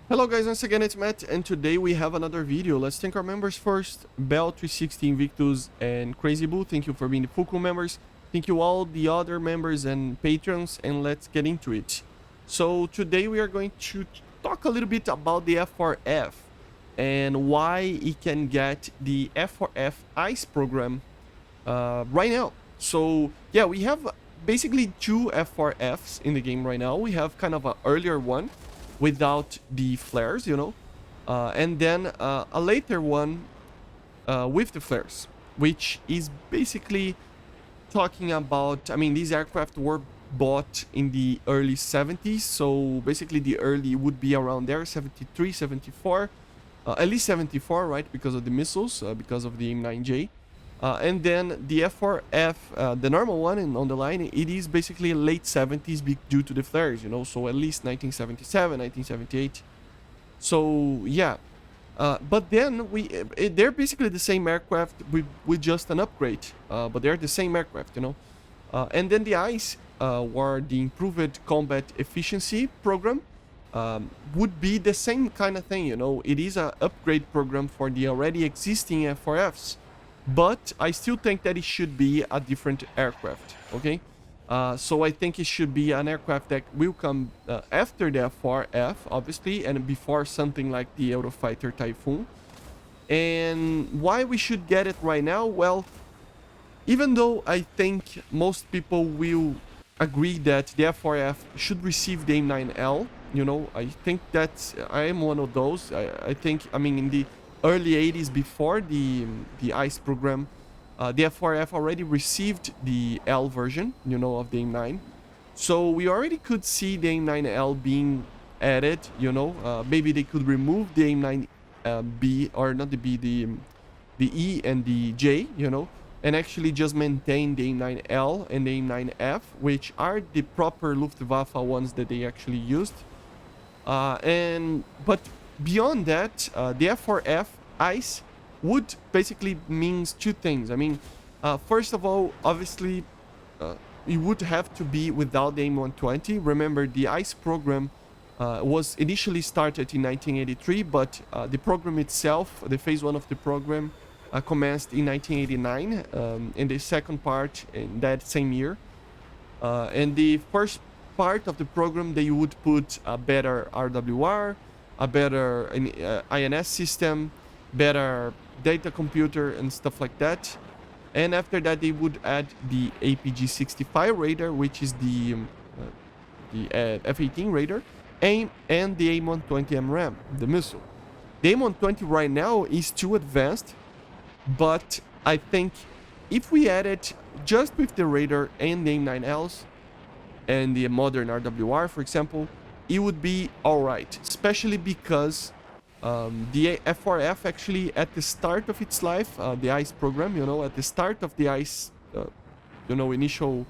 Hello guys, once again it's Matt, and today we have another video. Let's thank our members first. Bell360, Invictus, and Crazy Boo, thank you for being the full crew members. Thank you all the other members and patrons, and let's get into it. So today we are going to talk a little bit about the F-4F and why it can get the F-4F ICE program right now. So yeah, we have basically two F-4Fs in the game right now. We have kind of an earlier one without the flares, and then a later one with the flares, which is basically talking about, I mean, these aircraft were bought in the early 70s, so basically the early would be around there, 73, 74, at least 74, right, because of the missiles, because of the M9J. And then the F-4F, the normal one and on the line, it is basically late 70s due to the flares, so at least 1977, 1978. So yeah, but then they're basically the same aircraft with just an upgrade, but they're the same aircraft, and then the ICE, or the Improved Combat Efficiency program, would be the same kind of thing, it is an upgrade program for the already existing F-4Fs. But I still think that it should be a different aircraft, okay? So I think it should be an aircraft that will come after the F-4F, obviously, and before something like the Eurofighter Typhoon. And why we should get it right now? Well, even though I think most people will agree that the F-4F should receive the M9L, I think that I am one of those. I think, I mean, in the early 80s, before the ICE program, the F-4F already received the L version, of the M9. So we already could see the M9L being added, maybe they could remove the M9B, or not the B, the E and the J, and actually just maintain the M9L and the M9F, which are the proper Luftwaffe ones that they actually used. But beyond that, the F-4F ICE would basically means two things. I mean, first of all, obviously, it would have to be without the M120. Remember, the ICE program was initially started in 1983, but the program itself, the phase one of the program, commenced in 1989, and the second part in that same year. And the first part of the program, they would put a better RWR, a better INS system, better data computer and stuff like that. And after that, they would add the APG-65 radar, which is the F-18 radar, and the AIM-120 MRAM, the missile. The AIM-120 right now is too advanced, but I think if we add it just with the radar and the AIM-9Ls and the modern RWR, for example, it would be alright, especially because the F-4F actually, at the start of its life, the ICE program, at the start of the ICE, initial,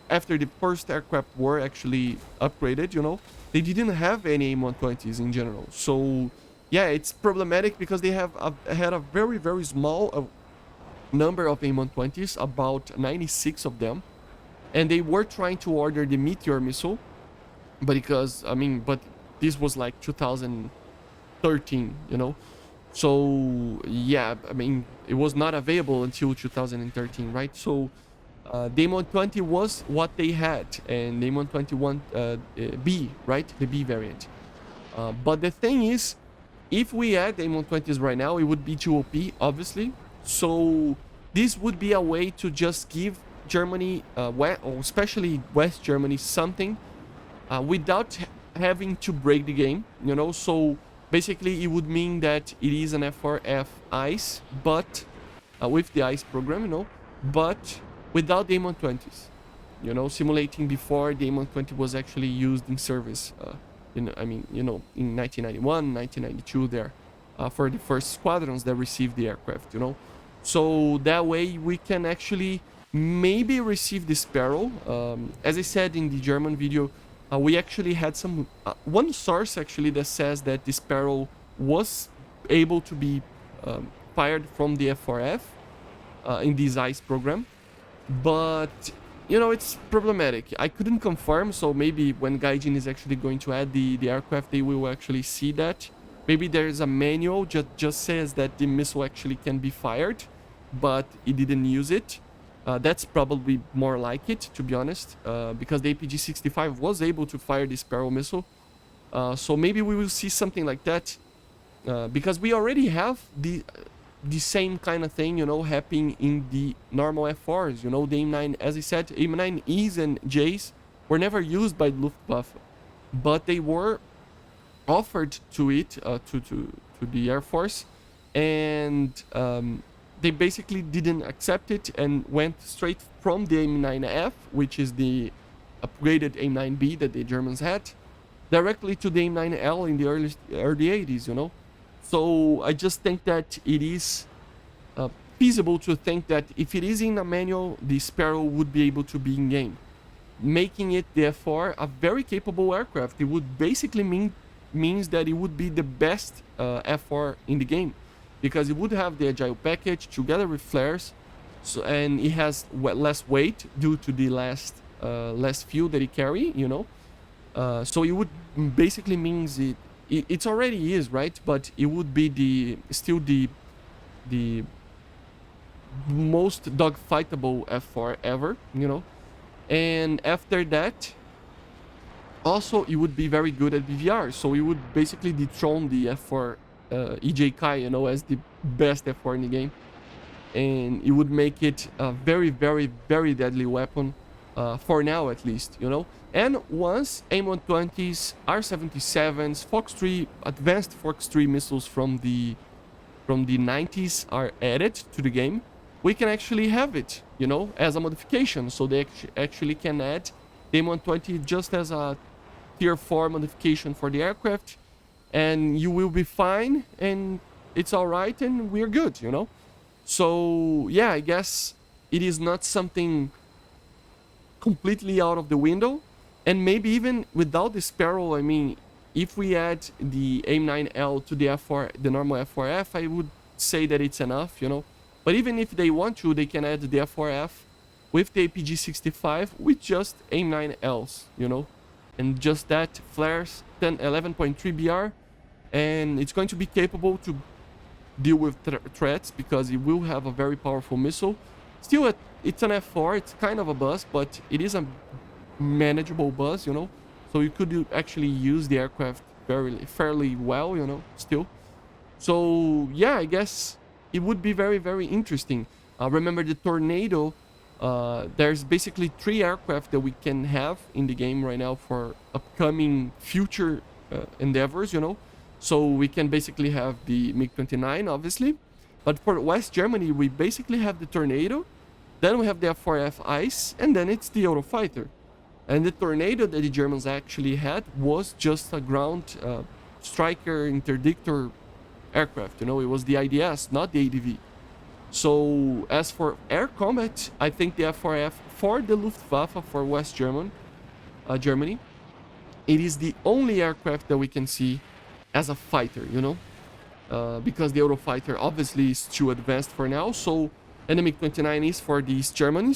after the first aircraft were actually upgraded, they didn't have any AIM-120s in general. So yeah, it's problematic because they had a very, very small number of AIM-120s, about 96 of them, and they were trying to order the Meteor missile, but but this was like 2013, so yeah, I mean, it was not available until 2013, right? So the M120 was what they had, and the M121 B, right, the B variant. But the thing is, if we add the M120s right now, it would be too OP, obviously. So this would be a way to just give Germany, or especially West Germany, something without having to break the game, so basically it would mean that it is an F-4F ICE, but with the ICE program, but without the M120s, simulating before the M120 was actually used in service, in 1991, 1992 there, for the first squadrons that received the aircraft, so that way we can actually maybe receive the Sparrow. As I said in the German video, we actually had one source actually that says that the Sparrow was able to be fired from the F-4F in this ICE program, but you know, it's problematic. I couldn't confirm, so maybe when Gaijin is actually going to add the aircraft, they will actually see that. Maybe there's a manual just says that the missile actually can be fired, but it didn't use it. That's probably more like it, to be honest, because the APG-65 was able to fire the Sparrow missile. So maybe we will see something like that, because we already have the same kind of thing, you know, happening in the normal F4s. You know, the AIM-9, as I said, AIM-9Es and Js were never used by Luftwaffe, but they were offered to it, to the Air Force, and they basically didn't accept it and went straight from the AIM-9F, which is the upgraded AIM-9B that the Germans had, directly to the AIM-9L in the early 80s, you know. So I just think that it is feasible to think that if it is in a manual, the Sparrow would be able to be in game, making it therefore a very capable aircraft. It would basically means that it would be the best F4 in the game, because it would have the agile package together with flares, so, and it has less weight due to the less fuel that it carry, you know. So it would basically means it already is, right, but it would be still the most dogfightable F4 ever, you know. And after that, also it would be very good at BVR, so it would basically dethrone the F4 EJ Kai, you know, as the best F4 in the game, and it would make it a very, very, very deadly weapon, for now at least, you know. And once AIM-120s, R-77s, Fox 3, advanced Fox 3 missiles from the 90s are added to the game, we can actually have it, you know, as a modification. So they actually can add the AIM-120 just as a tier 4 modification for the aircraft, and you will be fine, and it's all right, and we're good, you know. So yeah, I guess it is not something completely out of the window. And maybe even without the Sparrow, I mean, if we add the AIM-9L to the F4, the normal F-4F, I would say that it's enough, you know. But even if they want to, they can add the F-4F with the APG-65 with just AIM-9Ls, you know. And just that, flares, 11.3 BR, and it's going to be capable to deal with threats, because it will have a very powerful missile. Still, it's an F4, it's kind of a buzz, but it is a manageable buzz, you know. So you could actually use the aircraft fairly well, you know, still. So yeah, I guess it would be very, very interesting. Remember the Tornado, there's basically 3 aircraft that we can have in the game right now for upcoming future endeavors, you know. So we can basically have the MiG-29, obviously, but for West Germany we basically have the Tornado, then we have the F-4F Ice, and then it's the Eurofighter. And the Tornado that the Germans actually had was just a ground striker interdictor aircraft, you know. It was the IDS, not the ADV. So as for air combat, I think the F-4F for the Luftwaffe for West Germany, it is the only aircraft that we can see as a fighter, you know, because the Eurofighter obviously is too advanced for now. So, and the MiG-29 is for these German,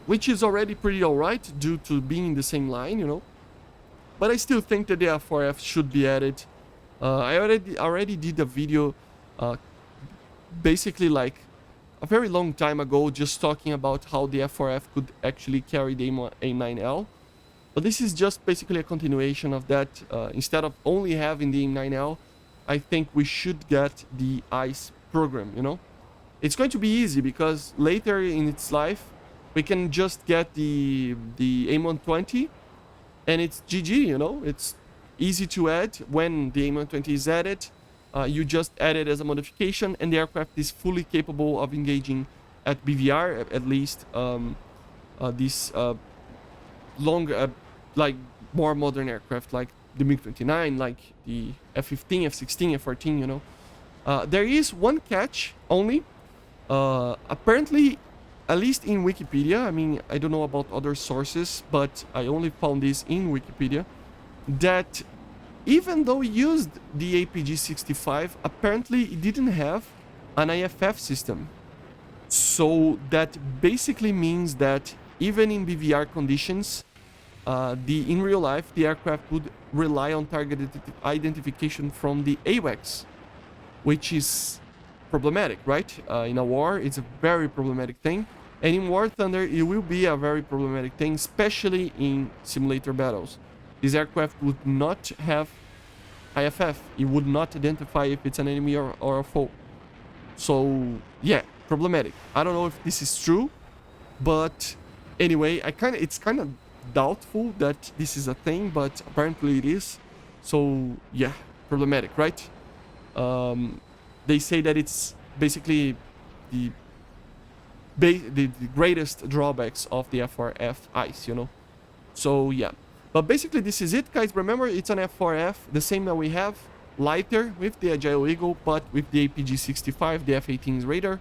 which is already pretty alright due to being in the same line, you know. But I still think that the F-4F should be added. I already did a video, basically like a very long time ago, just talking about how the F-4F could actually carry the AIM-9L. But this is just basically a continuation of that. Instead of only having the AIM-9L, I think we should get the ICE program, you know. It's going to be easy because later in its life, we can just get the AIM-120 and it's GG, you know. It's easy to add. When the AIM-120 is added, you just add it as a modification, and the aircraft is fully capable of engaging at BVR, at least this longer, like more modern aircraft, like the MiG-29, like the F-15, F-16, F-14, you know. There is one catch only. Apparently, at least in Wikipedia, I mean, I don't know about other sources, but I only found this in Wikipedia, that even though it used the APG-65, apparently it didn't have an IFF system. So that basically means that even in BVR conditions, in real life, the aircraft would rely on target identification from the AWACS, which is problematic, right? In a war, it's a very problematic thing. And in War Thunder, it will be a very problematic thing, especially in simulator battles. This aircraft would not have IFF. It would not identify if it's an enemy or a foe. So, yeah, problematic. I don't know if this is true, but anyway, it's kind of doubtful that this is a thing, but apparently it is. So, yeah, problematic, right? They say that it's basically the greatest drawbacks of the F-4F ice, you know? So, yeah. But basically, this is it, guys. Remember, it's an F-4F, the same that we have, lighter with the Agile Eagle, but with the APG-65, the F-18's radar.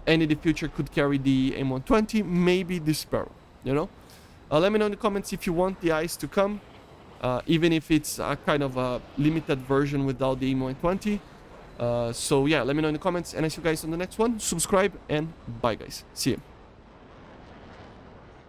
And in the future could carry the M120, maybe the Sparrow, you know? Let me know in the comments if you want the ice to come, even if it's a kind of a limited version without the M120. So yeah, let me know in the comments, and I see you guys on the next one. Subscribe, and bye, guys. See you.